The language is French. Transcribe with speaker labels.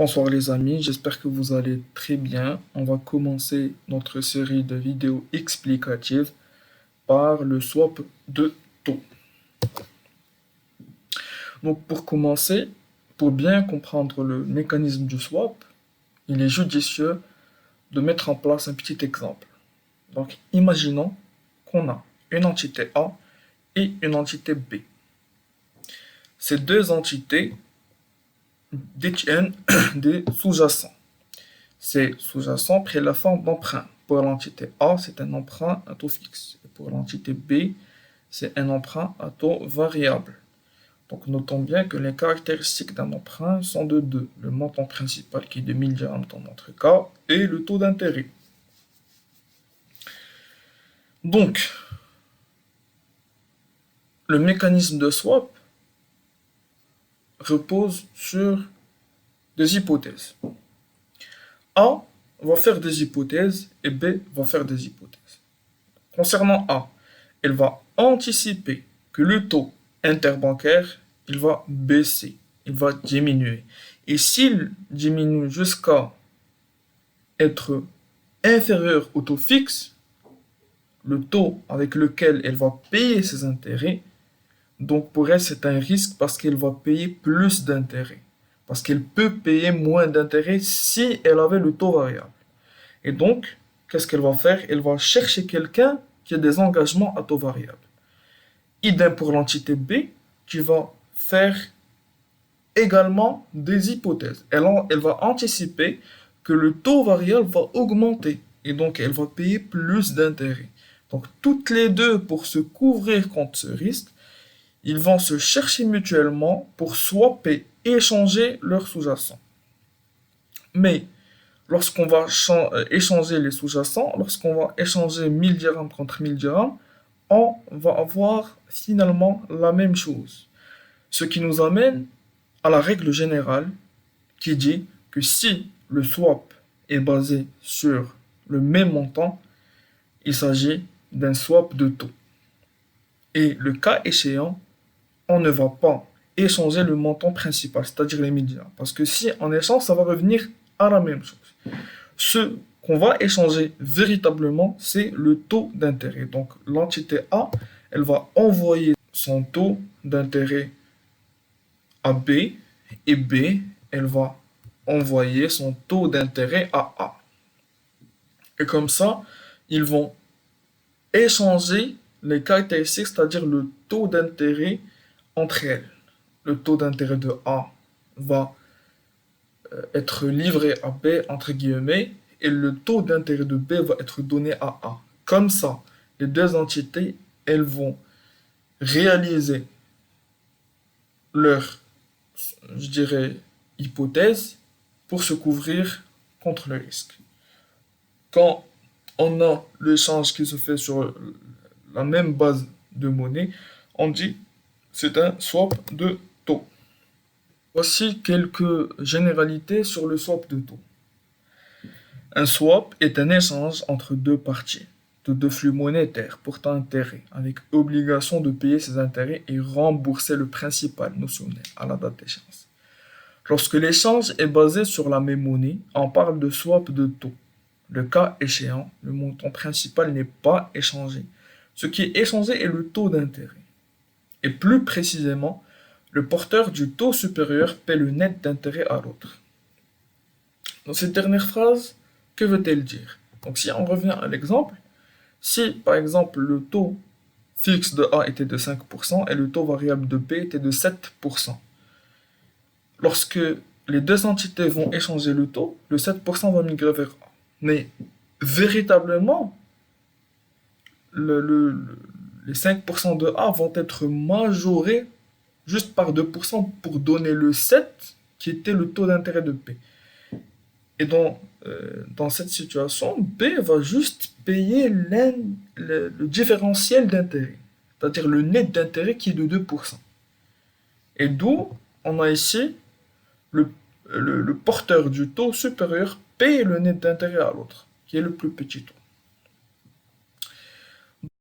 Speaker 1: Bonsoir les amis, j'espère que vous allez très bien. On va commencer notre série de vidéos explicatives par le swap de taux. Donc pour commencer, pour bien comprendre le mécanisme du swap, il est judicieux de mettre en place un petit exemple. Donc imaginons qu'on a une entité A et une entité B. Ces deux entités détiennent des sous-jacents. Ces sous-jacents prennent la forme d'emprunt. Pour l'entité A, c'est un emprunt à taux fixe. Et pour l'entité B, c'est un emprunt à taux variable. Donc notons bien que les caractéristiques d'un emprunt sont de deux. Le montant principal qui est de 1000 dirhams dans notre cas et le taux d'intérêt. Donc, le mécanisme de swap repose sur des hypothèses. A va faire des hypothèses et B va faire des hypothèses. Concernant A, elle va anticiper que le taux interbancaire, il va baisser, il va diminuer. Et s'il diminue jusqu'à être inférieur au taux fixe, le taux avec lequel elle va payer ses intérêts, donc pour elle c'est un risque parce qu'elle va payer plus d'intérêts. Parce qu'elle peut payer moins d'intérêts si elle avait le taux variable. Et donc, qu'est-ce qu'elle va faire? Elle va chercher quelqu'un qui a des engagements à taux variable. Idem pour l'entité B, qui va faire également des hypothèses. Elle va anticiper que le taux variable va augmenter et donc elle va payer plus d'intérêts. Donc toutes les deux, pour se couvrir contre ce risque, ils vont se chercher mutuellement pour swapper, échanger leurs sous-jacents. Mais lorsqu'on va échanger les sous-jacents, lorsqu'on va échanger 1000 dirhams contre 1000 dirhams, on va avoir finalement la même chose. Ce qui nous amène à la règle générale qui dit que si le swap est basé sur le même montant, il s'agit d'un swap de taux. Et le cas échéant, on ne va pas échanger le montant principal, c'est-à-dire les 1000 dirhams. Parce que si on échange, ça va revenir à la même chose. Ce qu'on va échanger véritablement, c'est le taux d'intérêt. Donc l'entité A, elle va envoyer son taux d'intérêt à B et B, elle va envoyer son taux d'intérêt à A. Et comme ça, ils vont échanger les caractéristiques, c'est-à-dire le taux d'intérêt entre elles. Le taux d'intérêt de A va être livré à B, entre guillemets, et le taux d'intérêt de B va être donné à A. Comme ça, les deux entités, elles vont réaliser leur, je dirais, hypothèse pour se couvrir contre le risque. Quand on a l'échange qui se fait sur la même base de monnaie, on dit c'est un swap de taux. Voici quelques généralités sur le swap de taux. Un swap est un échange entre deux parties de deux flux monétaires portant intérêt, avec obligation de payer ses intérêts et rembourser le principal notionnel à la date d'échéance. Lorsque l'échange est basé sur la même monnaie, on parle de swap de taux. Le cas échéant, le montant principal n'est pas échangé. Ce qui est échangé est le taux d'intérêt. Et plus précisément, le porteur du taux supérieur paie le net d'intérêt à l'autre. Dans cette dernière phrase, que veut-elle dire? Donc si on revient à l'exemple, si par exemple le taux fixe de A était de 5% et le taux variable de B était de 7%, lorsque les deux entités vont échanger le taux, le 7% va migrer vers A. Mais véritablement, les 5% de A vont être majorés juste par 2% pour donner le 7 qui était le taux d'intérêt de B. Et dans cette situation, B va juste payer le différentiel d'intérêt, c'est-à-dire le net d'intérêt qui est de 2%. Et d'où on a ici le porteur du taux supérieur paye le net d'intérêt à l'autre, qui est le plus petit taux.